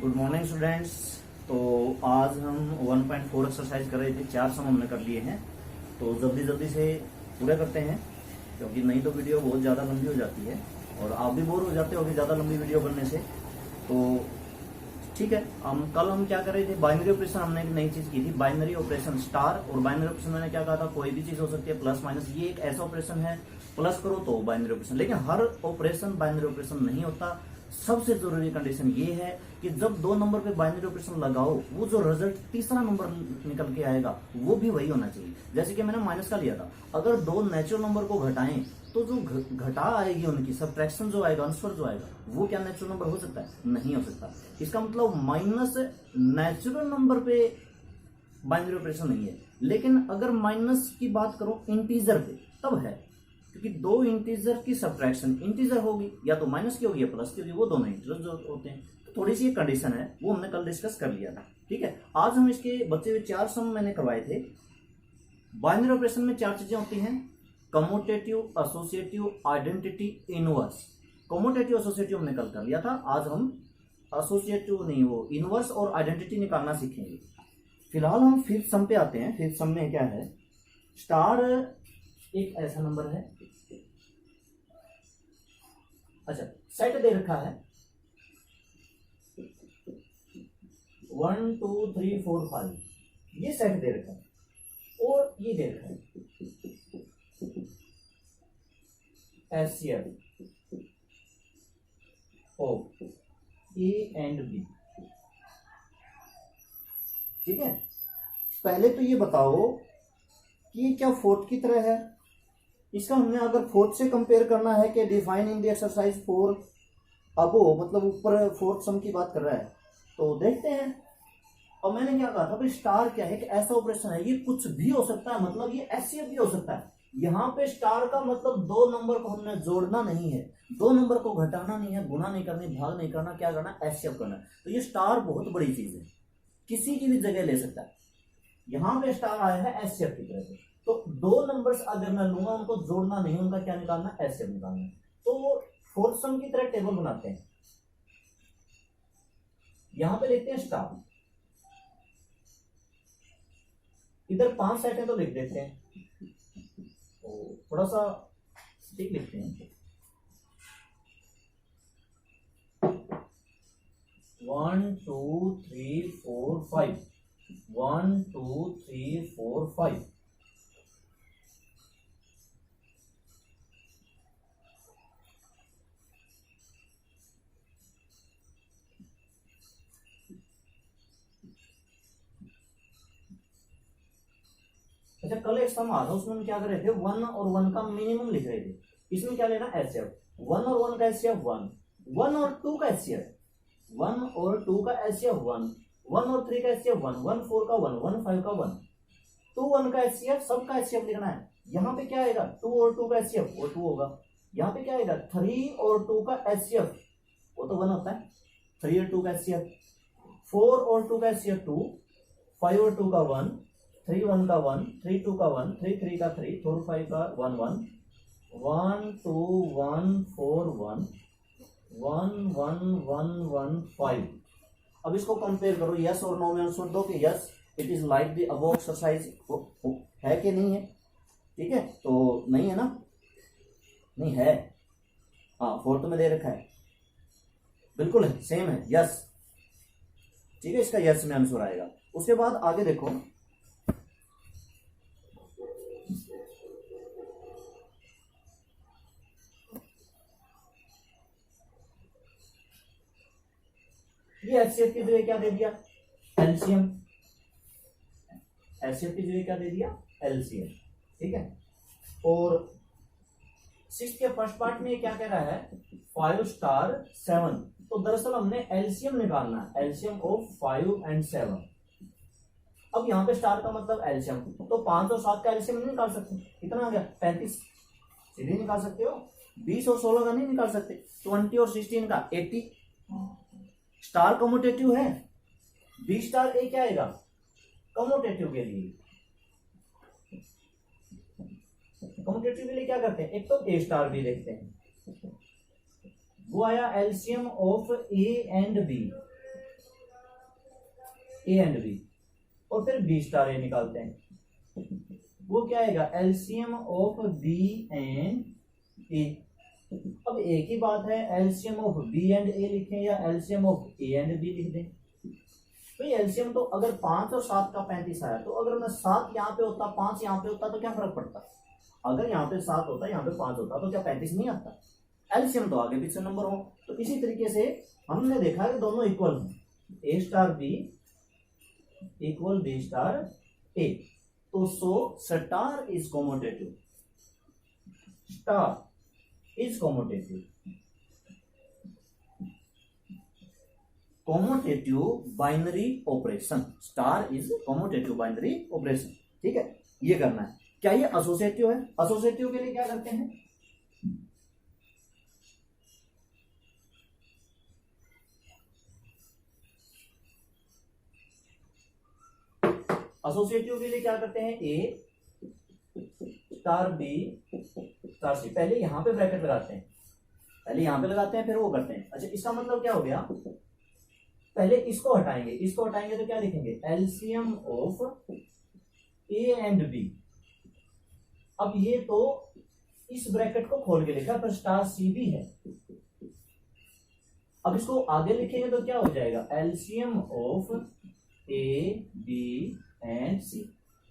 Good morning students. तो आज हम 1.4 एक्सरसाइज कर रहे थे, 4 सम हमने कर लिए हैं। तो जल्दी जल्दी से पूरा करते हैं क्योंकि नहीं तो वीडियो बहुत ज़्यादा लंबी हो जाती है और आप भी बोर हो जाते हो कि ज़्यादा लंबी वीडियो बनने से। तो ठीक है, कल हम क्या कर रहे थे, बाइनरी ऑपरेशन हमने एक नई चीज़ की थी, बाइनरी ऑपरेशन स्टार। और बाइनरी ऑपरेशन मैंने क्या कहा था, कोई भी चीज़ हो सकती है, प्लस माइनस। ये एक ऐसा ऑपरेशन है, प्लस करो तो बाइनरी ऑपरेशन, लेकिन हर ऑपरेशन बाइनरी ऑपरेशन नहीं होता। सबसे जरूरी कंडीशन ये है कि जब दो नंबर पे बाइनरी ऑपरेशन लगाओ, वो जो रिजल्ट तीसरा नंबर निकल के आएगा वो भी वही होना चाहिए। जैसे कि मैंने माइनस का लिया था, अगर दो नेचुरल नंबर को घटाएं तो जो घटा आएगी उनकी सब्ट्रैक्शन जो आएगा, आंसर जो आएगा, वो क्या नेचुरल नंबर हो सकता है? नहीं हो सकता। इसका मतलब माइनस नेचुरल नंबर पे बाइनरी ऑपरेशन नहीं है। लेकिन अगर माइनस की बात करो इंटीजर पे, तब है, क्योंकि दो इंटीजर की सब्ट्रैक्शन इंटीजर होगी, या तो माइनस की होगी या प्लस की होगी, वो दोनों इंटीजर जो होते हैं। तो थोड़ी सी कंडीशन है, वो हमने कल डिस्कस कर लिया था। ठीक है, आज हम इसके बचे हुए 4 सम मैंने करवाए थे। बाइनरी ऑपरेशन में 4 चीजें होती हैं, commutative, associative, identity, inverse. Commutative associative हमने कल कर लिया था, आज हम एसोसिएटिव नहीं, वो इनवर्स और आइडेंटिटी निकालना सीखेंगे। फिलहाल हम फिफ्थ सम पे आते हैं। फिफ्थ सम में क्या है, स्टार एक ऐसा नंबर है, अच्छा सेट दे रखा है 1 2 3 4 5, ये सेट दे रखा है, और ये दे रखा है HCF of A and B. ठीक है, पहले तो ये बताओ कि ये क्या फोर्थ की तरह है। इसका हमने अगर फोर्थ से कंपेयर करना है कि डिफाइन इन द एक्सरसाइज 4 अबो, मतलब ऊपर फोर्थ सम की बात कर रहा है, तो देखते हैं। और मैंने क्या कहा था भाई, स्टार क्या है, कि ऐसा ऑपरेशन है, ये कुछ भी हो सकता है, मतलब ये एचसीएफ भी हो सकता है। यहाँ पे स्टार का मतलब दो नंबर को हमने जोड़ना नहीं है, दो नंबर को घटाना नहीं है, गुना नहीं करनी, भाग नहीं करना, क्या करना, एचसीएफ करना। तो ये स्टार बहुत बड़ी चीज है, किसी की भी जगह ले सकता है। यहाँ पे स्टार आया है एचसीएफ की तरह से, तो दो नंबर्स अगर मैं लूंगा, उनको जोड़ना नहीं, उनका क्या निकालना, एचसीएफ निकालना। तो फोर्थ सम की तरह टेबल बनाते हैं, यहां पे लिखते हैं स्टार, इधर 5 सेट है तो लिख देते हैं, तो थोड़ा सा ठीक लिखते हैं, 1 2 3 4 5, 1 2 3 4 5। अच्छा, कल एक सम आ था, उसमें हम क्या कर रहे थे, 1 और 1 का मिनिमम लिख रहे थे। इसमें क्या लेना, एचसीएफ, 1 और 1 का एचसीएफ 1, 1 और 2 का एचसीएफ 1 और 2 का एचसीएफ 1, 1 और 3 का एचसीएफ 1, 1 4 का 1, 1 5 का 1, 2 1 का एचसीएफ, सबका एचसीएफ लिखना है। यहाँ पे क्या आएगा, 2 और 2 का एचसीएफ, वो 2 होगा। यहाँ पे क्या आएगा, 3 और 2 का एचसीएफ, वो तो 1 होता है, 3 और 2 का एचसीएफ, 4 और 2 का एचसीएफ 2, 5 और 2 का 1, 3 1 का 1, 3 2 का 1, 3 3 का 3, 4 5 का 1 1, 1 2 1 4 1, 1 1 1 1 5। अब इसको कंपेयर करो, यस और नो में आंसर दो कि yes it is like the above exercise, है कि नहीं है। ठीक है, तो नहीं है ना, नहीं है, हाँ फोर्थ में दे रखा है, बिल्कुल है, सेम है, यस। ठीक है, इसका यस में आंसर आएगा। उसके बाद आगे देखो, ये एचसीएफ की जगह क्या दे दिया, एलसीएम, एचसीएफ की जगह क्या दे दिया, एलसीएम। ठीक है, और 6 के फर्स्ट पार्ट में क्या कह रहा है, 5 स्टार 7, तो दरअसल हमने एलसीएम निकालना है, एलसीएम ऑफ 5 एंड 7। अब यहाँ पे स्टार का मतलब एलसीएम, तो 5 और 7 का एलसीएम नहीं निकाल सकते, कितना आ गया 35, सीधे निकाल सकते हो। 20 और 16 का नहीं निकाल सकते, 20 और 16 का 80। स्टार कम्यूटेटिव है, बी स्टार ए क्या आएगा, कम्यूटेटिव के लिए, कम्यूटेटिव के लिए क्या करते हैं, एक तो ए स्टार बी देखते हैं, वो आया LCM of A and B, A and B, और फिर बी स्टार ए निकालते हैं, वो क्या आएगा, LCM of B and A. अब एक ही बात है, LCM of B and A लिखें या LCM of A and B लिख दें। भाई एलसीएम तो अगर 5 और 7 का 35 आया, तो अगर मैं 7 यहाँ पे होता 5 यहाँ पे होता तो क्या फर्क पड़ता? अगर यहाँ पे 7 होता यहाँ पे 5 होता तो क्या 35 नहीं आता? एलसीएम तो आगे पीछे नंबर हो। तो इसी तरीके से हमने देखा कि दोनों इक्वल हैं, A star B equal B star A. तो so star is commutative, star is commutative, commutative binary operation, star is commutative binary operation. ठीक है, ये करना है। क्या ये एसोसिएटिव है? एसोसिएटिव के लिए क्या करते हैं, एसोसिएटिव के लिए क्या करते हैं, ए स्टार बी स्टार सी। पहले यहां पे ब्रैकेट लगाते हैं, पहले यहां पे लगाते हैं, फिर वो करते हैं। अच्छा, इसका मतलब क्या हो गया, पहले इसको हटाएंगे, इसको हटाएंगे तो क्या लिखेंगे, LCM of A and B. अब ये तो इस ब्रैकेट को खोल के लिखा, पर स्टार सी भी है। अब इसको आगे लिखेंगे तो क्या हो जाएगा, LCM of A B and C.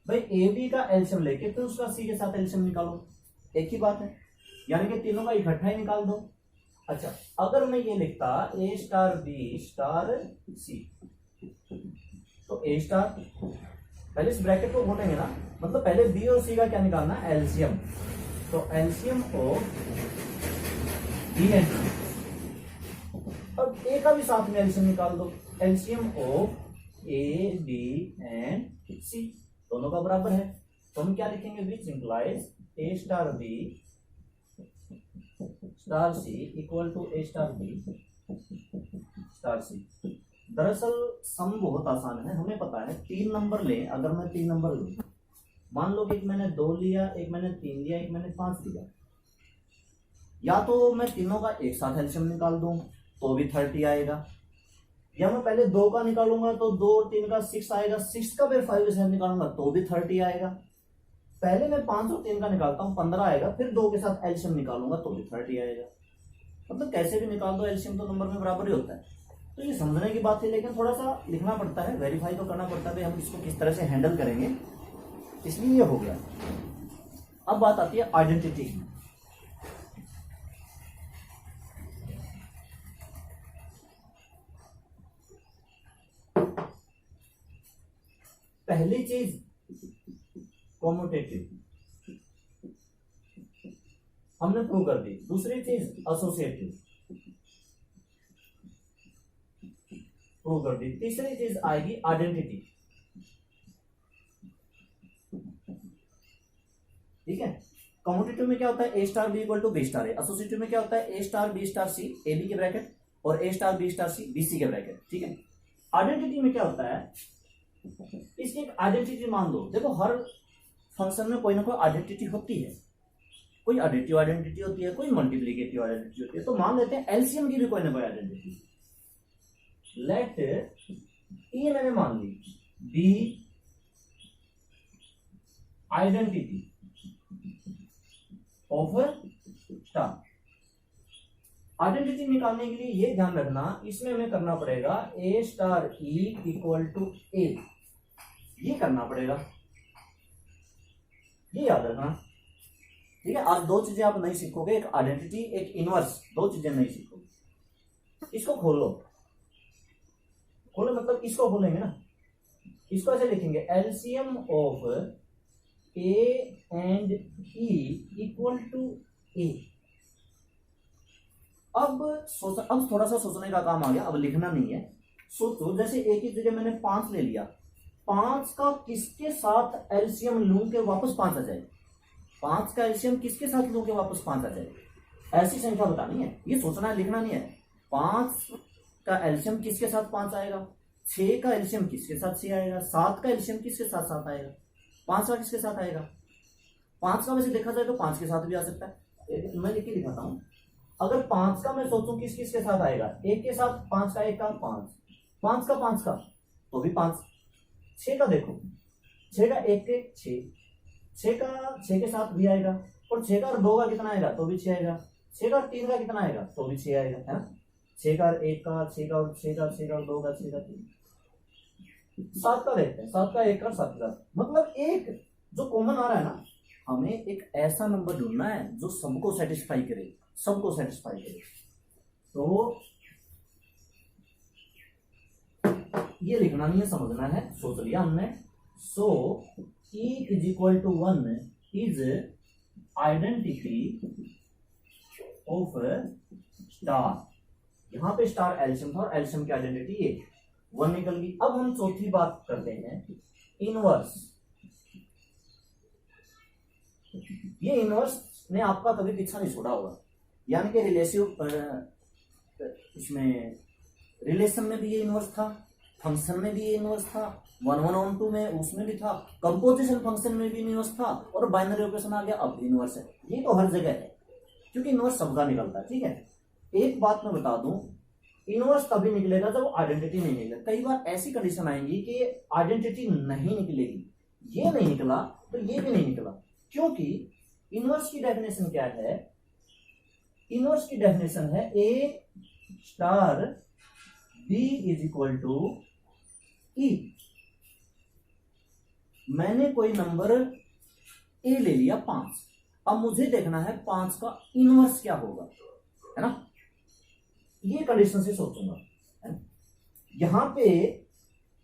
भाई ए बी का एलसीएम लेके फिर उसका सी के साथ एलसीएम निकालो, एक ही बात है, यानी कि तीनों का इकट्ठा ही निकाल दो। अच्छा, अगर मैं ये लिखता ए स्टार बी स्टार सी, तो ए स्टार, पहले इस ब्रैकेट को खोलेंगे ना, मतलब पहले बी और सी का क्या निकालना, एलसीएम। तो LCM of B and C, अब ए का भी साथ में एलसीएम निकाल दो, LCM of A B and C, दोनों का बराबर है। तो हम क्या लिखेंगे, which implies A star B star C equal to A star B star C. दरअसल सम बहुत आसान है, हमें पता है 3 नंबर लें, अगर मैं 3 नंबर लूं, मान लो कि एक मैंने 2 लिया, एक मैंने 3 लिया, एक मैंने 5 लिया, या तो मैं तीनों का एक साथ एलसीएम निकाल दूं तो भी 30 आएगा, या मैं पहले 2 का निकालूंगा तो 2 और 3 का 6 आएगा, 6 का फिर 5 के साथ निकालूंगा तो भी 30 आएगा। पहले मैं 5 और 3 का निकालता हूँ 15 आएगा, फिर 2 के साथ एलसीएम निकालूंगा तो भी 30 आएगा। मतलब कैसे भी निकाल दो एलसीएम तो नंबर में बराबर ही होता है। तो ये समझने की बात है, लेकिन थोड़ा सा लिखना पड़ता है, वेरीफाई तो करना पड़ता है हम इसको किस तरह से हैंडल करेंगे, इसलिए ये हो गया। अब बात आती है आइडेंटिटी। पहली चीज कॉम्यूटेटिव हमने प्रूव कर दी, दूसरी चीज एसोसिएटिव प्रूव कर दी, तीसरी चीज आएगी आइडेंटिटी। ठीक है, कॉम्यूटेटिव में क्या होता है, A star B equal to B star A. Associative में क्या होता है, A star B star C A B के ब्रैकेट और A star B star C B C के ब्रैकेट। ठीक है, आइडेंटिटी में क्या होता है, इसकी एक आइडेंटिटी मान लो। देखो हर फंक्शन में कोई ना कोई आइडेंटिटी होती है, कोई एडिटिव आइडेंटिटी होती है, कोई मल्टीप्लिकेटिव आइडेंटिटी होती है। तो मान लेते हैं एलसीएम की भी कोई ना कोई आइडेंटिटी, लेट ये मैंने मान ली B identity of star. Identity निकालने के लिए ये ध्यान रखना, इसमें हमें करना पड़ेगा ए star E equal to A, ये करना पड़ेगा, ये याद रखना। ठीक है, आज 2 चीजें आप नहीं सीखोगे, एक आइडेंटिटी एक इनवर्स, 2 चीजें नहीं सीखोगे। इसको खोलो, खोलो मतलब इसको खोलेंगे ना, इसको ऐसे लिखेंगे LCM of A and E equal to A. अब थोड़ा सा सोचने का काम आ गया, अब लिखना नहीं है। सोचो जैसे एक ही जगह मैंने 5 ले लिया, 5 का किसके साथ एलसीएम लूं के वापस 5 आ जाए, 5 का एलसीएम किसके साथ लूं के वापस 5 आ जाए, ऐसी संख्या बतानी है, ये सोचना है, लिखना नहीं है। 5 का एलसीएम किसके साथ 5 आएगा, 6 का एलसीएम किसके साथ 6 आएगा, 7 का एलसीएम किसके साथ 7 आएगा, 5 का किसके साथ आएगा, 5 का वैसे देखा जाए तो 5 के साथ भी आ सकता है। मैं लिख के दिखाता हूं, अगर 5 का मैं सोचूं किस किस के साथ आएगा, 1 के साथ 5 का 1 का 5, 5 का 5 का तो भी 5, 6 का देखो, 6 का 1 के 6, 6 के साथ भी आएगा, और 6 का 2 का कितना आएगा तो भी 6 आएगा, 6 का 3 का कितना आएगा तो भी 6 आएगा, है ना। 6 का 1 का 6 का 6 का 6 का 2 का 6 का 3, 7 का देखते हैं, 7 का 1 का 7 का, मतलब एक जो कॉमन आ रहा है ना, हमें एक ऐसा नंबर ढूंढना है जो सबको सेटिस्फाई करे, सबको सेटिस्फाई करे। तो ये लिखना नहीं है, समझना है, सोच लिया हमने। So E is equal to 1 is identity of star, यहां पे स्टार एल्शियम था और एल्शियम की आइडेंटिटी ये 1 निकल गई। अब हम चौथी बात करते हैं, इनवर्स। ये इनवर्स ने आपका कभी पीछा नहीं छोड़ा होगा, यानी कि रिलेटिव इसमें रिलेशन में भी ये इनवर्स था, फंक्शन में भी ये इनवर्स था, 1 1 on 2 में उसमें भी था, कंपोजिशन फंक्शन में भी इनवर्स था, और बाइनरी ऑपरेशन आ गया अब भी इनवर्स है। ये तो हर जगह है, क्योंकि इनवर्स सबका निकलता है, ठीक है। एक बात मैं बता दूं, इनवर्स तभी निकलेगा जब आइडेंटिटी नहीं निकलेगा। कई बार ऐसी कंडीशन आएगी कि आइडेंटिटी नहीं निकलेगी, ये नहीं निकला तो ये भी नहीं निकला, क्योंकि इनवर्स की डेफिनेशन क्या है, इनवर्स की डेफिनेशन है A star B is equal to E. मैंने कोई नंबर ए ले लिया 5, अब मुझे देखना है 5 का इनवर्स क्या होगा, है ना। ये कंडीशन से सोचूंगा, है ना? यहां पे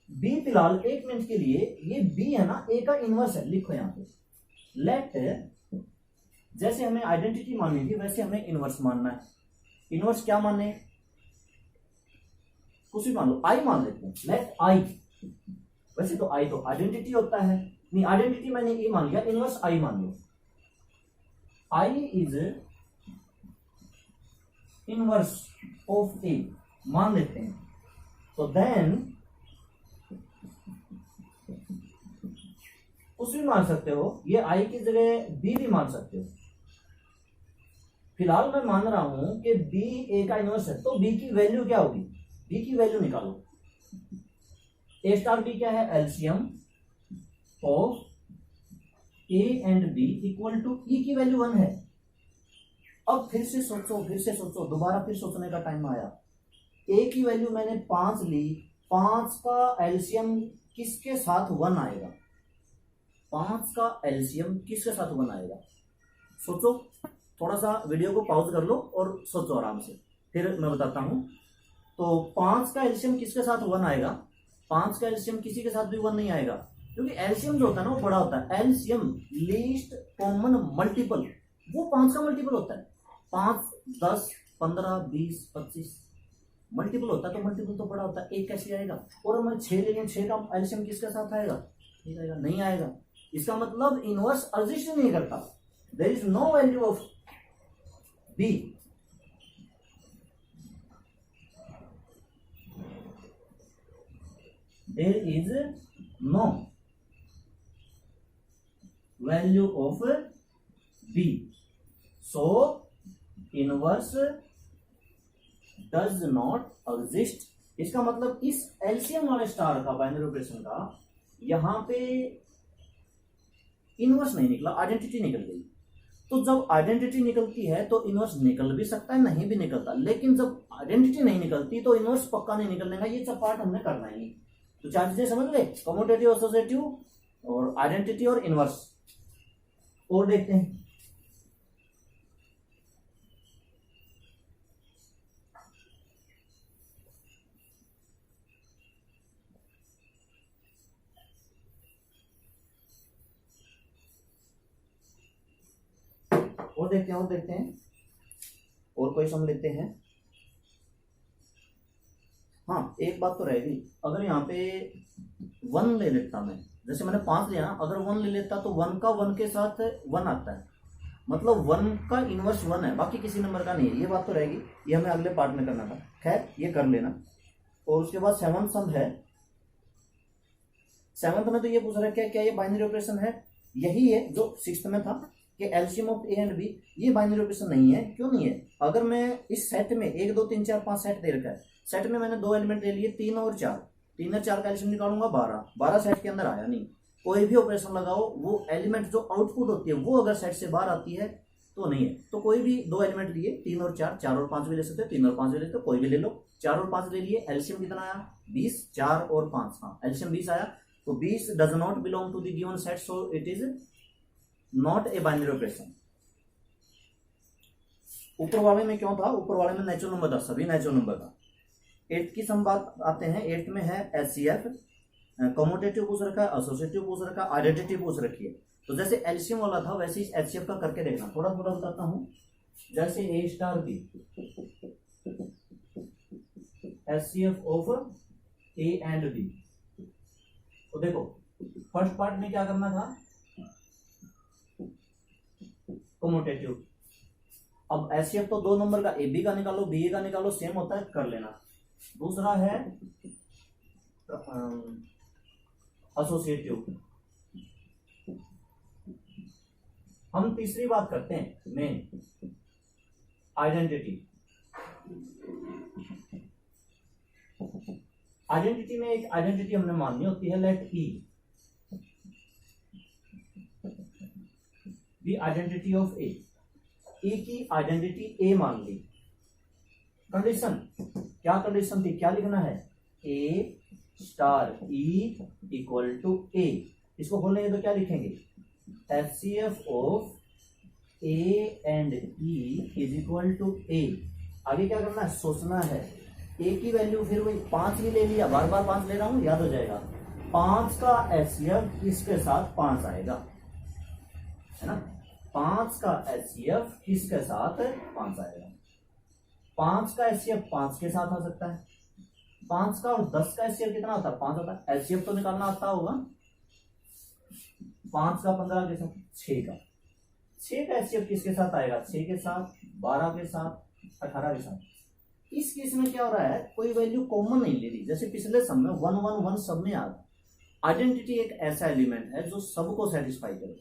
बी फिलहाल 1 मिनट के लिए, ये बी है ना, ए का इनवर्स है, लिखो यहां पे। लेट, जैसे हमें आइडेंटिटी माननी थी वैसे हमें इनवर्स मानना है। इनवर्स क्या माने, कुछ भी मान लो, आई मान लेते हैं, लेट आई। वैसे तो आई तो आइडेंटिटी होता है, नहीं आइडेंटिटी मैंने ए मान लिया, इनवर्स आई मान लो। आई इज इनवर्स ऑफ ए मान लेते हैं, तो देन कुछ भी मान सकते हो, ये आई की जगह बी भी मान सकते हो। फिलहाल मैं मान रहा हूं कि बी ए का इनवर्स है, तो बी की वैल्यू क्या होगी, बी की वैल्यू निकालो। ए स्टार बी क्या है, LCM of A and B equal to E की वैल्यू 1 है। अब फिर से सोचो, दोबारा फिर सोचने का टाइम आया। ए की वैल्यू मैंने 5 ली, 5 का एलसीएम किसके साथ 1 आएगा, 5 का एलसीएम किसके साथ 1 आएगा, सोचो। थोड़ा सा वीडियो को पॉज कर लो और सोचो आराम से, फिर मैं बताता हूं। तो 5 का एलसीएम किसके साथ 1 आएगा, 5 का एलसीएम किसी के साथ भी 1 नहीं आएगा, क्योंकि एलसीएम जो होता है ना वो बड़ा होता है। एलसीएम लीस्ट कॉमन मल्टीपल, वो 5 का मल्टीपल होता है। 5 10 15 20 25 मल्टीपल होता है, तो मल्टीपल तो बड़ा होता है, एक कैसे आएगा। और मैं 6 ले लूं, 6 का एलसीएम किसके साथ आएगा, नहीं आएगा। इसका मतलब इनवर्स एग्जिस्ट नहीं करता, there is no value of B. There is no value of B, so inverse does not exist। इसका मतलब इस एलसीएम वाले स्टार का, बाइनरी ऑपरेशन का, यहां पे इनवर्स नहीं निकला, आइडेंटिटी निकल गई। तो जब आइडेंटिटी निकलती है तो इनवर्स निकल भी सकता है, नहीं भी निकलता, लेकिन जब आइडेंटिटी नहीं निकलती तो इनवर्स पक्का नहीं निकलने का। ये सब पार्ट हमने करना ही नहीं। तो 4 चीजें समझ गए, कम्यूटेटिव, एसोसिएटिव और आइडेंटिटी और इनवर्स। और देखते हैं, और कोई सम लेते हैं। हाँ, एक बात तो रहेगी, अगर यहाँ पे 1 ले लेता मैं, जैसे मैंने 5 लिया ना, अगर 1 ले लेता तो 1 का 1 के साथ 1 आता है, मतलब 1 का इनवर्स 1 है, बाकी किसी नंबर का नहीं है। ये बात तो रहेगी, ये हमें अगले पार्ट में करना था, खैर ये कर लेना। और उसके बाद 7th सम है। 7th में तो ये पूछ रहा है क्या ये बाइनरी ऑपरेशन है, यही है जो 6th में था कि LCM of A and B. ये बाइनरी ऑपरेशन नहीं है, क्यों नहीं है, अगर मैं इस सेट में 1 2 3 4 5 सेट दे रखा है, सेट में मैंने 2 एलिमेंट ले लिए, 3 और 4, 3 और 4 का एलसीएम निकालूंगा 12 सेट के अंदर आया नहीं। कोई भी ऑपरेशन लगाओ, वो एलिमेंट जो आउटपुट होती है वो अगर सेट से बाहर आती है तो नहीं है। तो कोई भी दो एलिमेंट लिए 3 और 4, 4 और 5 भी ले सकते हो, 3 और 5 भी ले सकते हो, कोई भी ले लो। 4 और 5 ले लिए, एलसीएम कितना आया 20, 4 और 5, हाँ एलसीएम 20 आया। तो 20 does not belong to the given set, so it is not a binary operation. ऊपर वाले में क्यों था, ऊपर वाले में नेचुरल नंबर था, सभी नेचुरल नंबर था। 8th की हम बात आते हैं। 8th में है एचसीएफ, कम्यूटेटिव पूछ रखा है, एसोसिएटिव पूछ रखा है, आइडेंटिटी पूछ रखी है। तो जैसे एलसीएम वाला था वैसे ही एचसीएफ का करके देखना, थोड़ा थोड़ा बताता हूं। जैसे A star B, HCF of A and B. तो देखो फर्स्ट पार्ट में क्या करना था, कम्यूटेटिव। अब एचसीएफ तो 2 नंबर का, ए बी का निकालो, बी ए का निकालो, सेम होता है, कर लेना। दूसरा है एसोसिएटिव। हम तीसरी बात करते हैं मेन, आइडेंटिटी। आइडेंटिटी में एक आइडेंटिटी हमने माननी होती है, let E the identity of A. A की आइडेंटिटी ए मान ली। कंडीशन, क्या कंडीशन थी, क्या लिखना है, A star E equal to A. इसको खोलेंगे तो क्या लिखेंगे, HCF of A and E is equal to A. आगे क्या करना है, सोचना है। ए की वैल्यू फिर वही 5 ही ले लिया, बार बार 5 ले रहा हूं, याद हो जाएगा। 5 का एचसीएफ किसके साथ 5 आएगा, है ना। 5 का एचसीएफ किसके साथ 5 आएगा। 5 का एचसीएफ 5 के साथ आ सकता है। 5 का और 10 का एचसीएफ कितना होता है, 5 होता है। एचसीएफ तो निकालना आता होगा। 5 का 15 के साथ 6 का, 6 का एचसीएफ किसके साथ आएगा, 6 के साथ, 12 के साथ, 18 के साथ। इस केस में क्या हो रहा है, कोई वैल्यू कॉमन नहीं ले रही। जैसे पिछले सम में 1 1 1 सब में आ रहा। आइडेंटिटी एक ऐसा एलिमेंट है जो सबको सेटिस्फाई करे।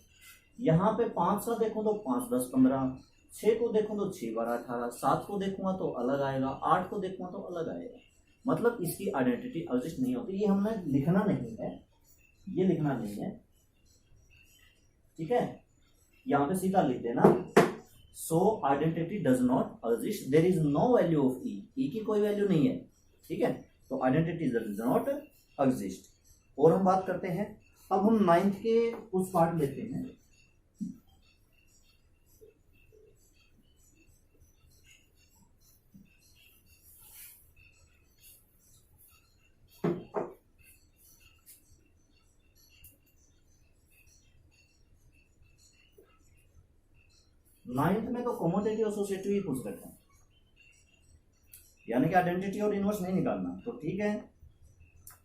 यहाँ पे 5 का देखो तो 5 10 15, 6 को देखो तो 6 12 18, 7 को देखूंगा तो अलग आएगा, 8 को देखूंगा तो अलग आएगा। मतलब इसकी आइडेंटिटी एग्जिस्ट नहीं होती। ये हमने लिखना नहीं है, ये लिखना नहीं है, ठीक है। यहां पे सीधा लिख देना, so identity does not exist, there is no value of E. E की कोई वैल्यू नहीं है, ठीक है। तो आइडेंटिटी डज नॉट एग्जिस्ट। और हम बात करते हैं, अब हम 9th के उस पार्ट लेते हैं। नाइन्थ में तो कम्यूटेटिव एसोसिएटिव ही पूछ रखा है, यानी कि आइडेंटिटी और इनवर्स नहीं निकालना। तो ठीक है,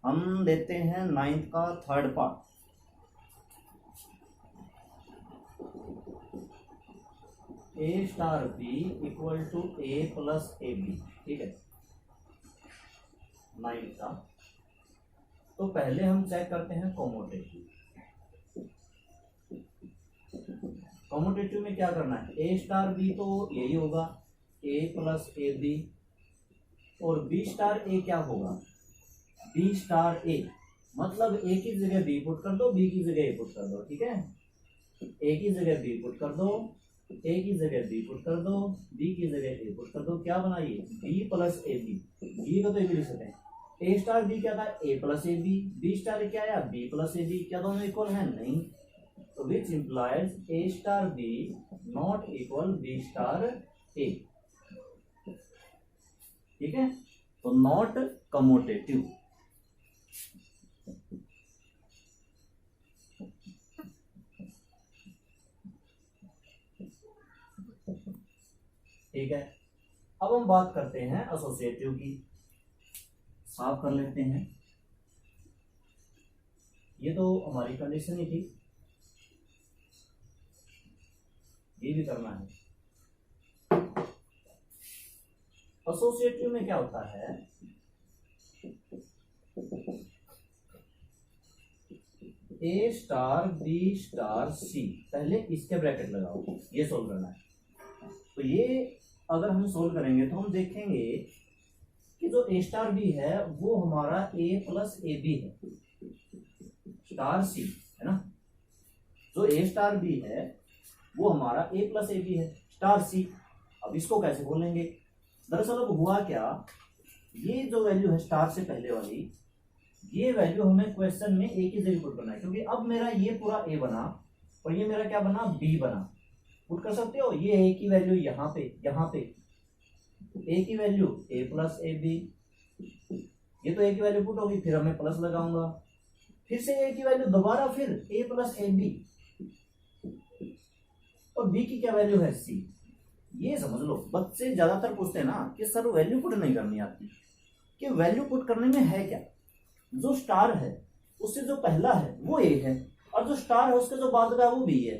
हम लेते हैं 9th का 3rd part. A star B equal to A plus A B, ठीक है 9th का। तो पहले हम चेक करते हैं कम्यूटेटिव। कम्यूटेटिव में क्या करना है, ए स्टार बी तो यही होगा, ए प्लस ए बी, और बी स्टार ए क्या होगा, बी स्टार ए। मतलब ए की जगह बी पुट कर दो, बी की जगह ए पुट कर दो, ठीक है। ए की जगह बी पुट कर दो, ए की जगह बी पुट कर दो, बी की जगह ए पुट कर दो। क्या बनाइए, B plus A B. B को तो ए भी लिख सकते हैं। ए स्टार बी क्या था, A plus A B. B star क्या आया, बी प्लस ए बी। क्या दोनों इक्वल है, नहीं। तो which implies A star B not equal B star A, ठीक है। तो नॉट कम्यूटेटिव। ठीक है, अब हम बात करते हैं एसोसिएटिव की। साफ कर लेते हैं, ये तो हमारी कंडीशन ही थी, ये भी करना है। एसोसिएटिव में क्या होता है, ए स्टार बी स्टार सी, पहले इसके ब्रैकेट लगाओ, ये सोल्व करना है। तो ये अगर हम सोल्व करेंगे तो हम देखेंगे कि जो ए स्टार बी है वो हमारा ए प्लस ए बी है, स्टार सी है ना। जो ए स्टार बी है वो हमारा ए प्लस ए बी है, स्टार सी। अब इसको कैसे बोलेंगे? दरअसल अब हुआ क्या, ये जो वैल्यू है स्टार से पहले वाली, ये वैल्यू हमें क्वेश्चन में ए की जगह पुट करना है, क्योंकि अब मेरा ये पूरा ए बना और ये मेरा क्या बना, बी बना। पुट कर सकते हो, ये ए की वैल्यू यहाँ पे ए की value A plus A B, ये तो ए की वैल्यू पुट होगी, फिर हमें प्लस लगाऊंगा, फिर से ए की वैल्यू दोबारा फिर ए प्लस ए बी, और बी की क्या वैल्यू है, सी। ये समझ लो, बच्चे ज्यादातर पूछते हैं ना कि सर वैल्यू पुट नहीं करनी आती, कि वैल्यू पुट करने में है क्या। जो स्टार है उससे जो पहला है वो ए है, और जो स्टार है उसके जो बाद का है वो बी है।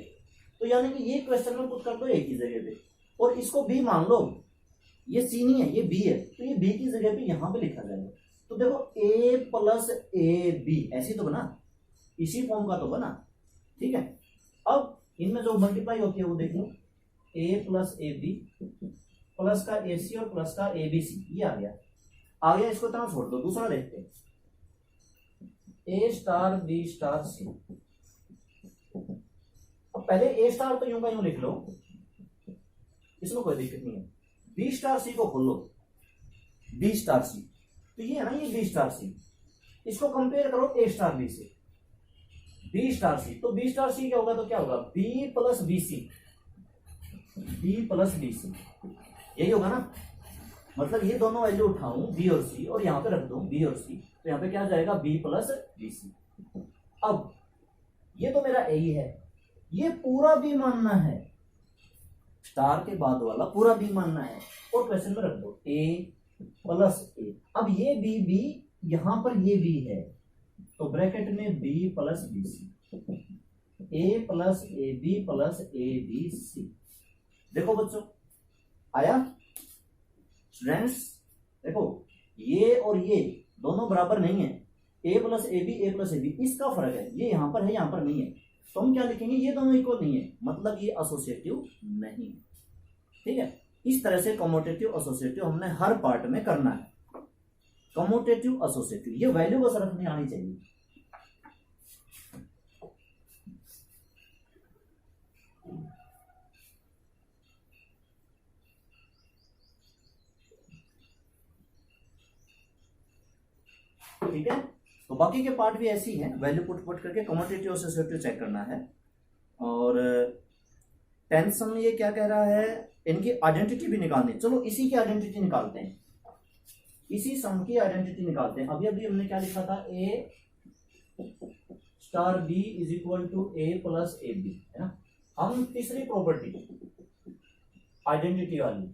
तो यानी कि ये क्वेश्चन में पुट कर दो ए की जगह पे, और इसको बी मान लो, ये सी नहीं है ये बी है, तो ये बी की जगह पे यहां पे लिखा जाएगा। तो देखो ए प्लस ए बी ऐसी तो बना, इसी फॉर्म का तो बना, ठीक है। अब इनमें जो मल्टीप्लाई होती है वो देख लो, ए प्लस ए बी प्लस का ए सी और प्लस का ए बी सी, ये आ गया। इसको तरह छोड़ दो, दूसरा देखते हैं, ए स्टार बी स्टार सी। अब पहले ए स्टार तो यूं का यूं लिख लो, इसमें कोई दिक्कत नहीं है। बी स्टार सी को खोलो, बी स्टार सी, तो ये है ना ये बी स्टार सी, इसको कंपेयर करो ए स्टार बी से, बी स्टार सी। तो बी स्टार सी क्या होगा, तो क्या होगा, B plus B C, B plus B C, यही होगा ना। मतलब ये दोनों वैल्यू उठाऊं बी और सी और यहां पे रख दूं बी और सी, तो यहां पे क्या जाएगा, बी प्लस बी सी। अब ये तो मेरा ए ही है, ये पूरा बी मानना है, स्टार के बाद वाला पूरा बी मानना है, और क्वेश्चन में रख दो ए प्लस ए। अब ये बी यहां पर ये बी है, तो ब्रैकेट में B plus B C, A plus A B plus A B C. देखो बच्चों आया स्टूडेंट्स, देखो ये और ये दोनों बराबर नहीं है, ए प्लस ए बी, इसका फर्क है, ये यहां पर है यहां पर नहीं है, तो हम क्या लिखेंगे, ये दोनों इक्वल नहीं है, मतलब ये एसोसिएटिव नहीं, ठीक है। इस तरह से कम्यूटेटिव एसोसिएटिव हमने हर पार्ट में करना है। कम्यूटेटिव एसोसिएटिव, ये वैल्यू बस रखनी आनी चाहिए। ठीक है, तो बाकी के पार्ट भी ऐसी हैं, वैल्यू पुट करके कम्यूटेटिव एसोसिएटिव चेक करना है। और टेंशन में ये क्या कह रहा है, इनकी आइडेंटिटी भी निकालनी। चलो इसी की आइडेंटिटी निकालते हैं, इसी सम की आइडेंटिटी निकालते हैं। अभी हमने क्या लिखा था, A star B is equal to A plus A B, है ना। हम तीसरी प्रॉपर्टी आइडेंटिटी वाली,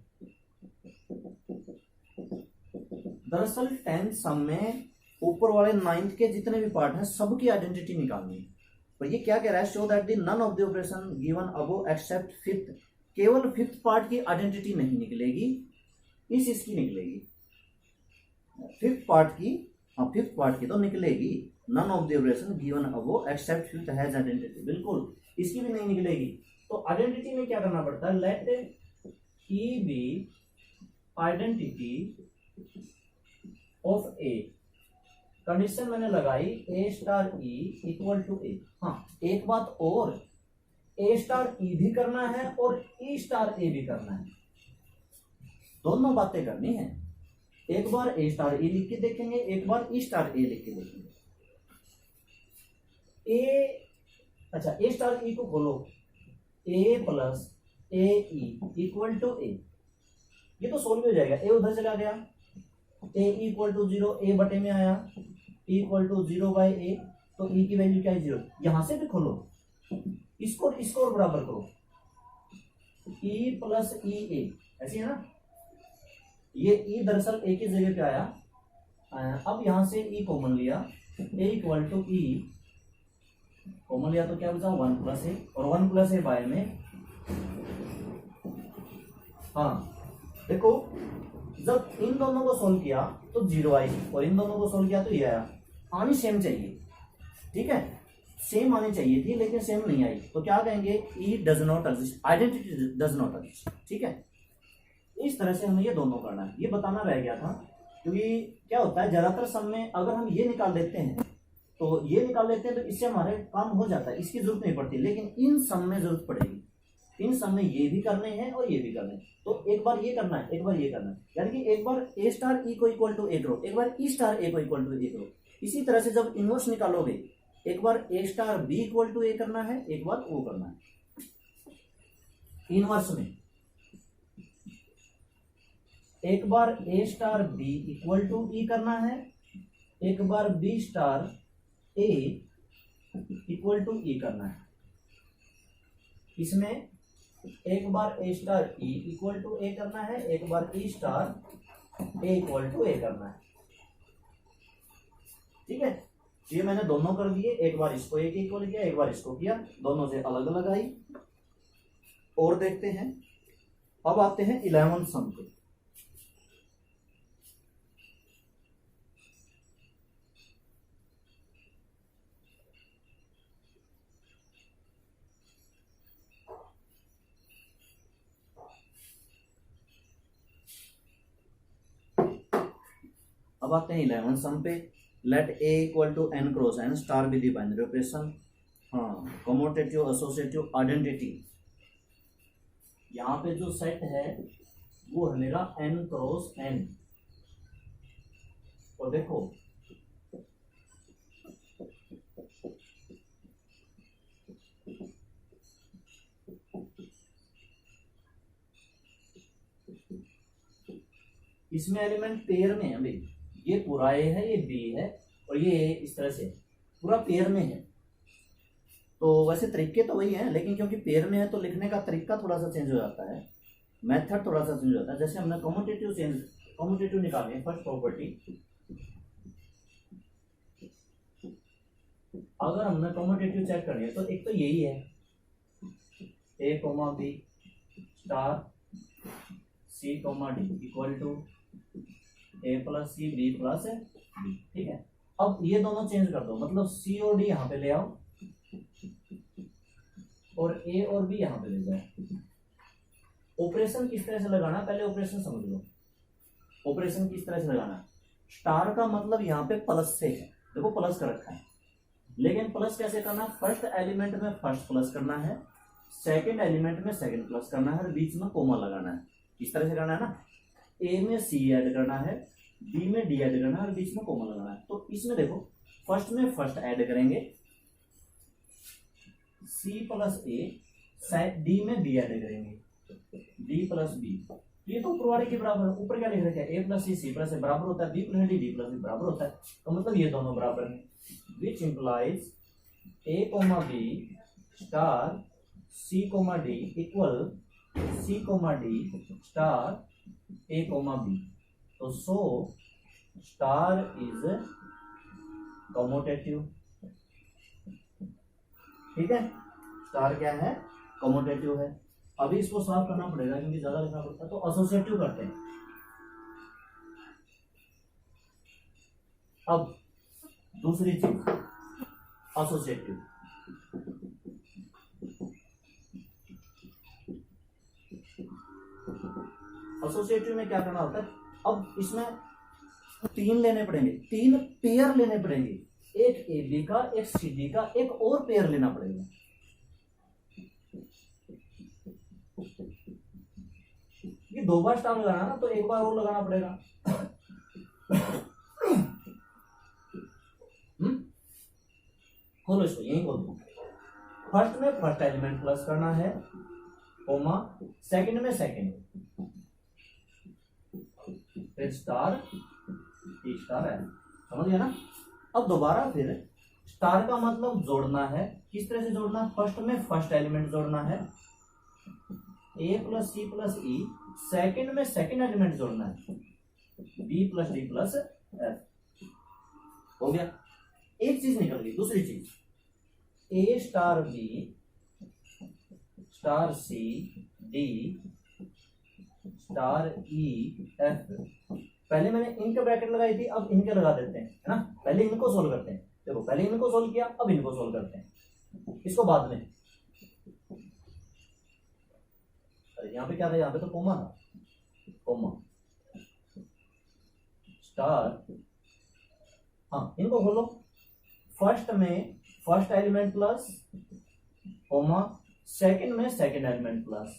दरअसल 10th सम में ऊपर वाले 9th के जितने भी पार्ट हैं सबकी आइडेंटिटी निकालनी है। और ये क्या कह रहा है, show that the none of the operation given above except fifth, केवल फिफ्थ पार्ट की आइडेंटिटी नहीं निकलेगी, इसकी निकलेगी फिफ्थ पार्ट की, हाँ फिफ्थ पार्ट की तो निकलेगी। None of the operation given above except fifth has identity, बिल्कुल इसकी भी नहीं निकलेगी। तो आइडेंटिटी में क्या करना पड़ता है, let E be identity of A, condition मैंने लगाई A star E equal to A. हाँ एक बात और, ए स्टार ई भी करना है और ई स्टार ए भी करना है, दोनों बातें करनी है। एक बार ए स्टार ई लिख के देखेंगे, एक बार ई स्टार ए लिख के देखेंगे। अच्छा ए स्टार ई को खोलो, A plus A E equal to A, ये तो सोल्व हो जाएगा। ए उधर चला गया, ए इक्वल टू 0, ए बटे में आया इक्वल टू 0 बाई ए, तो ई की वैल्यू क्या है 0। यहां से भी खोलो, इसको और बराबर करो, ई प्लस ई ए, ऐसी है ना। ये ई दरअसल ए की जगह पे आया, अब यहां से ई कॉमन लिया, ए इक्वल टू ई कॉमन लिया तो क्या बचा 1 प्लस ए, और 1 प्लस ए बाय में, हाँ देखो जब इन दोनों को सोल्व किया तो 0 आई, और इन दोनों को सोल्व किया तो ये आया। आनी सेम चाहिए, ठीक है, सेम आनी चाहिए थी लेकिन सेम नहीं आई, तो क्या कहेंगे, E does not exist, identity does not exist, ठीक है। इस तरह से हमें ये दोनों करना है। ये बताना रह गया था क्योंकि क्या होता है ज्यादातर सम में अगर हम ये निकाल लेते हैं तो ये निकाल लेते हैं तो इससे हमारे काम हो जाता है, इसकी जरूरत नहीं पड़ती। लेकिन इन सम में जरूरत पड़ेगी, इन सम में ये भी करने हैं और ये भी करने हैं। तो एक बार ये करना है, एक बार ये करना है, यानी कि एक बार ए स्टार ई को इक्वल टू ए करो, एक बार ई स्टार ए को इक्वल टू ए करो। इसी तरह से जब इनवर्स निकालोगे, एक बार A star B equal to A करना है, एक बार ओ करना है। इनवर्स में एक बार A star B equal to E करना है, एक बार B star A equal to E करना है। इसमें एक बार A star E equal to A करना है, एक बार E star A equal to A करना है। ठीक है, ये मैंने दोनों कर दिए, एक बार इसको ए के इक्वल किया, एक बार इसको किया, दोनों से अलग अलग आई। और देखते हैं, अब आते हैं 11 सम पे। अब आते हैं 11 सम पे। Let A equal to N cross N star with the binary operation. हाँ, कम्यूटेटिव एसोसिएटिव आइडेंटिटी। यहाँ पे जो सेट है वो है मेरा एन क्रॉस एन। और देखो इसमें एलिमेंट पेयर में है भाई, ये पूरा ए है, ये बी है और ये इस तरह से पूरा पेयर में है। तो वैसे तरीके तो वही हैं, लेकिन क्योंकि पेयर में है तो लिखने का तरीका थोड़ा सा चेंज हो जाता है, मेथड थोड़ा सा चेंज हो जाता है। जैसे हमने कम्यूटेटिव निकाले हैं, फर्स्ट प्रॉपर्टी अगर हमने कम्यूटेटिव चेक करनी है तो एक तो यही है A comma B star C comma D equal to A plus C B plus D. ठीक है, अब ये दोनों चेंज कर दो, मतलब सी और डी यहाँ पे ले आओ और ए और बी यहाँ पे ले जाओ। ऑपरेशन किस तरह से लगाना, पहले ऑपरेशन समझ लो। ऑपरेशन किस तरह से लगाना, स्टार का मतलब यहाँ पे प्लस से है, देखो प्लस कर रखा है, लेकिन प्लस कैसे करना, फर्स्ट एलिमेंट में फर्स्ट प्लस करना है, सेकंड एलिमेंट में सेकंड प्लस करना है और बीच में कोमा लगाना है। इस तरह से करना है ना, ए में सी ऐड करना है, बी में डी ऐड करना है और बीच में कोमा लगाना है। तो इसमें देखो फर्स्ट में फर्स्ट ऐड करेंगे सी प्लस ए, डी में बी ऐड करेंगे डी प्लस बी। ये तो ऊपर वाले के बराबर है, ऊपर क्या लिख रखा है ए प्लस सी प्लस ए बराबर होता है B plus D plus B बराबर होता है, तो मतलब ये दोनों बराबर है, which implies A comma B star C comma D equal C comma D star A comma B. तो सो स्टार इज कम्यूटेटिव। ठीक है, स्टार क्या है, कम्यूटेटिव है। अभी इसको साफ करना पड़ेगा क्योंकि ज्यादा लिखना पड़ता है, तो एसोसिएटिव करते हैं। अब दूसरी चीज एसोसिएटिव। एसोसिएटिव में क्या करना होता है, अब इसमें तीन लेने पड़ेंगे, तीन पेयर लेने पड़ेंगे, एक ए बी का, एक सी डी का, एक और पेयर लेना पड़ेगा। ये दो बार स्टार लगाना ना, तो एक बार और लगाना पड़ेगा। खोलो इसको, यही खोल दो। फर्स्ट में फर्स्ट एलिमेंट प्लस करना है, कोमा, सेकंड में सेकंड, फिर स्टार ई स्टार है, समझ गया ना। अब दोबारा फिर स्टार का मतलब जोड़ना है, किस तरह से जोड़ना, फर्स्ट में फर्स्ट एलिमेंट जोड़ना है A plus C plus E, second में सेकंड एलिमेंट जोड़ना है B plus D plus F. हो गया, एक चीज निकल गई। दूसरी चीज A star B star C D star E F. पहले मैंने इनके ब्रैकेट लगाई थी, अब इनके लगा देते हैं, है ना। पहले इनको सोल्व करते हैं, देखो पहले इनको सोल्व किया, अब इनको सोल्व करते हैं, इसको बाद में। अरे यहाँ पे क्या था, यहाँ पे तो कोमा था, कोमा स्टार, हाँ इनको खोलो, फर्स्ट में first element plus comma second में सेकंड एलिमेंट प्लस,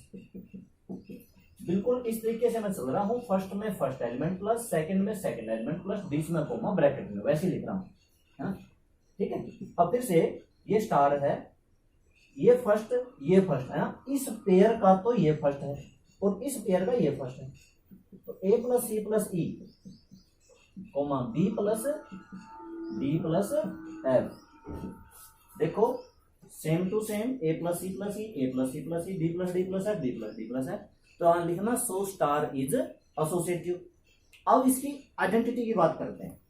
बिल्कुल इस तरीके से मैं चल रहा हूं, फर्स्ट में फर्स्ट एलिमेंट प्लस, सेकंड में सेकंड एलिमेंट प्लस, बीच में कोमा, ब्रैकेट में, वैसे ही लिख रहा हूं, है ना। ठीक है, अब फिर से ये स्टार है, ये फर्स्ट है ना, इस पेयर का तो ये फर्स्ट है और इस पेयर का ये फर्स्ट है, तो A plus C plus E comma B plus D plus F. देखो same to same, A plus C plus E, A plus C plus E, B plus D plus F, B plus D plus F. तो यहां लिखना सो star is associative. अब इसकी identity की बात करते हैं।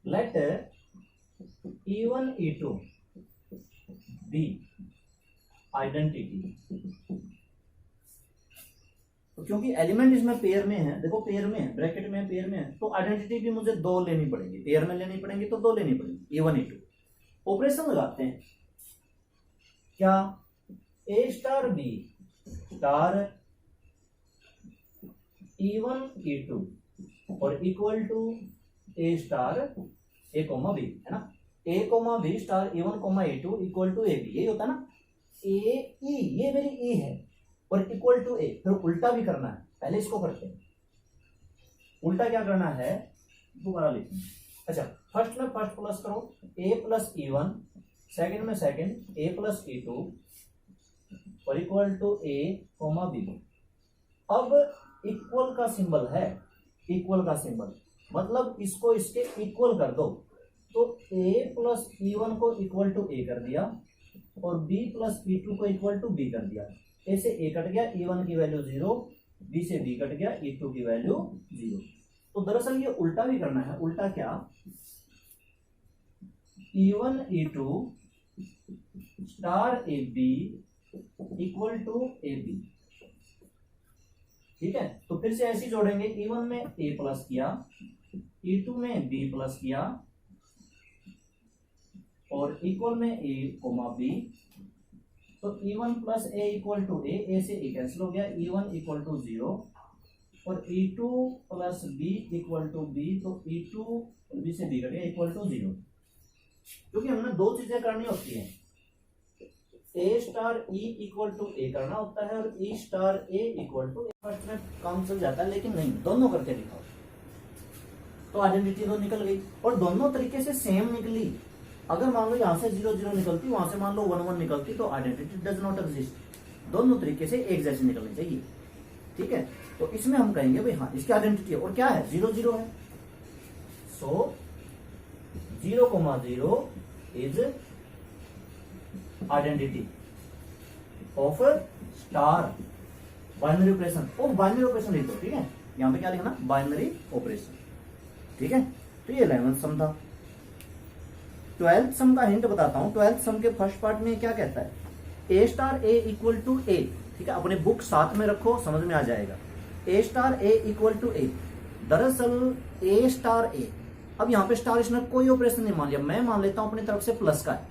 Let E1 E2 be identity। तो क्योंकि एलिमेंट इसमें पेयर में है, देखो पेयर में है, ब्रैकेट में पेयर में है, तो आइडेंटिटी भी मुझे दो लेनी पड़ेगी, पेयर में लेनी पड़ेगी तो दो लेनी पड़ेगी, E1 E2। ऑपरेशन लगाते हैं, क्या A star B star E1 E2 और equal to A star A comma B, है ना, A comma B star E1 comma E2 equal to AB, यही होता है ना, A E, ये मेरी E है और इक्वल टू A। फिर उल्टा भी करना है, पहले इसको करते हैं, उल्टा क्या करना है दोबारा लिखना। अच्छा, फर्स्ट में फर्स्ट प्लस करो, A प्लस E1, सेकंड में सेकंड A प्लस E2 और equal to A comma B। अब इक्वल का सिंबल है, इक्वल का सिंबल मतलब इसको इसके इक्वल कर दो, तो a प्लस E1 को इक्वल टू A कर दिया और B प्लस E2 को इक्वल टू B कर दिया। A से A कट गया, E1 की वैल्यू 0, B से B कट गया, E2 की वैल्यू 0। तो दरअसल ये उल्टा भी करना है, उल्टा क्या, E1 E2 star AB equal to AB। ठीक है, तो फिर से ऐसे जोड़ेंगे, E1 में A प्लस किया, E2 में B प्लस किया और इक्वल में A कोमा B, तो E1 plus A equal to A से A कैंसिल हो गया, E1 इक्वल टू 0 और E2 plus B equal to B, तो E2 B से B कट गया इक्वल टू 0। क्योंकि हमने दो चीजें करनी होती हैं, A star E equal to A करना होता है और E star A equal to, first में काम चल जाता है, लेकिन नहीं, दोनों करके दिखाओ, तो आइडेंटिटी तो निकल गई और दोनों तरीके से सेम निकली। अगर मान लो यहां से 0 0 निकलती, वहां से मान लो 1 1 निकलती, तो आइडेंटिटी डज नॉट एग्जिस्ट। दोनों तरीके से एक जैसी निकलनी चाहिए। ठीक है, तो इसमें हम कहेंगे भाई हाँ इसकी आइडेंटिटी है, और क्या है 0 0 है, सो 0,0 is identity of star binary operation. और बाइनरी ऑपरेशन लिखो, ठीक है, यहां पे क्या लिखना, बाइनरी ऑपरेशन। ठीक है, तो ये 11th सम था। 12th सम का हिंट बताता हूं। 12th सम के फर्स्ट पार्ट में क्या कहता है, A star A equal to A। ठीक है, अपने बुक साथ में रखो, समझ में आ जाएगा। A star A equal to A, दरअसल A स्टार A, अब यहाँ पे स्टार इसने कोई ऑपरेशन नहीं मान लिया, मैं मान लेता हूं अपनी तरफ से प्लस का है,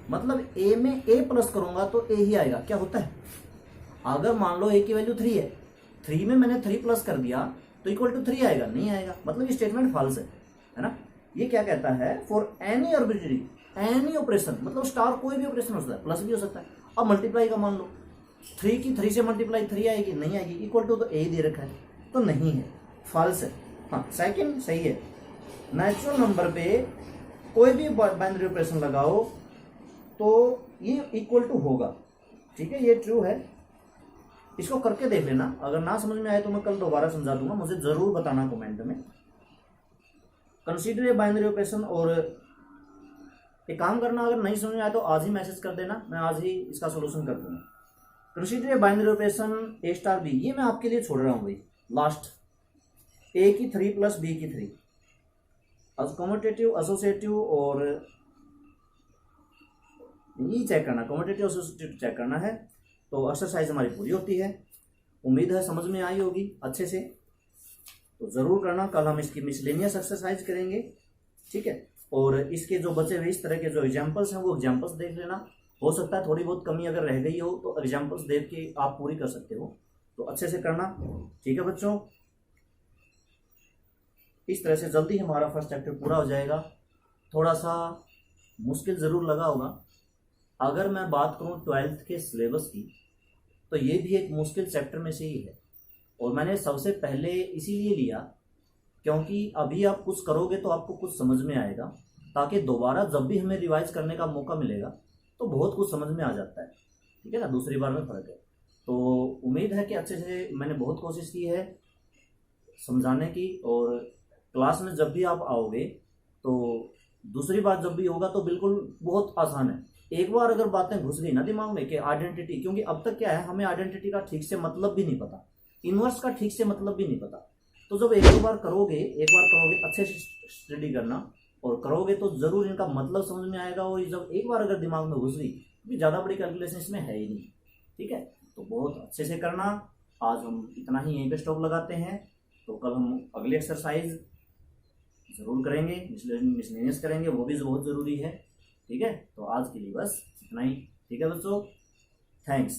मतलब A में A प्लस करूंगा तो A ही आएगा। क्या होता है, अगर मान लो A की वैल्यू 3 है, 3 में मैंने 3 प्लस कर दिया तो इक्वल टू 3 आएगा, नहीं आएगा, मतलब ये स्टेटमेंट फॉल्स है ना। ये क्या कहता है, for any arbitrary any operation, मतलब स्टार कोई भी ऑपरेशन हो सकता है, प्लस भी हो सकता है। अब मल्टीप्लाई का मान लो, 3 की 3 से मल्टीप्लाई 3 आएगी, नहीं आएगी, इक्वल टू तो A दे रखा है, तो नहीं है, फॉल्स है। हाँ, सेकंड सही है, नेचुरल नंबर पे कोई भी बाइनरी ऑपरेशन लगाओ तो ये इक्वल टू होगा। ठीक है, ये ट्रू है, इसको करके देख लेना। अगर ना समझ में आए तो मैं कल दोबारा समझा दूंगा, मुझे जरूर बताना कमेंट में। कंसीडर ए बाइनरी ऑपरेशन, और एक काम करना, अगर नहीं समझ में आए तो आज ही मैसेज कर देना, मैं आज ही इसका सोल्यूशन कर दूंगा। Consider a binary operation A star B, ये मैं आपके लिए छोड़ रहा हूँ भाई, लास्ट A की 3 प्लस B की 3, कम्यूटेटिव एसोसिएटिव और ये चेक करना, कम्यूटेटिव एसोसिएटिव चेक करना है। तो एक्सरसाइज हमारी पूरी होती है, उम्मीद है समझ में आई होगी अच्छे से। तो जरूर करना। कल हम इसकी मिसलेनियस एक्सरसाइज करेंगे, ठीक है। और इसके जो बचे हुए इस तरह के जो एग्जाम्पल्स हैं वो एग्जाम्पल्स देख लेना। हो सकता है थोड़ी बहुत कमी अगर रह गई हो तो एग्जाम्पल्स देख के आप पूरी कर सकते हो, तो अच्छे से करना, ठीक है बच्चों। इस तरह से जल्दी हमारा फर्स्ट चैप्टर पूरा हो जाएगा। थोड़ा सा मुश्किल ज़रूर लगा होगा। अगर मैं बात करूं 12th के सिलेबस की, तो ये भी एक मुश्किल चैप्टर में से ही है। और मैंने सबसे पहले इसीलिए लिया क्योंकि अभी आप कुछ करोगे तो आपको कुछ समझ में आएगा, ताकि दोबारा जब भी हमें रिवाइज करने का मौका मिलेगा तो बहुत कुछ समझ में आ जाता है, ठीक है ना। दूसरी बार में फर्क है। तो उम्मीद है कि अच्छे से मैंने बहुत कोशिश की है समझाने की। और क्लास में जब भी आप आओगे तो दूसरी बार जब भी होगा तो बिल्कुल बहुत आसान है। एक बार अगर बातें घुस गई ना दिमाग में कि आइडेंटिटी, क्योंकि अब तक क्या है हमें आइडेंटिटी का ठीक से मतलब भी नहीं पता, इनवर्स का ठीक से मतलब भी नहीं पता। तो जब एक बार करोगे अच्छे से स्टडी करना और करोगे तो जरूर इनका मतलब समझ में आएगा। और जब एक बार अगर दिमाग में घुस गई क्योंकि ज़्यादा बड़ी कैलकुलेशन इसमें है ही नहीं, ठीक है। तो बहुत अच्छे से करना। आज हम इतना ही यहीं पे स्टॉप लगाते हैं। तो कल हम अगली एक्सरसाइज ज़रूर करेंगे, मिसलेनियस करेंगे, वो भी बहुत ज़रूरी है, ठीक है। तो आज के लिए बस इतना ही, ठीक है बच्चों। थैंक्स।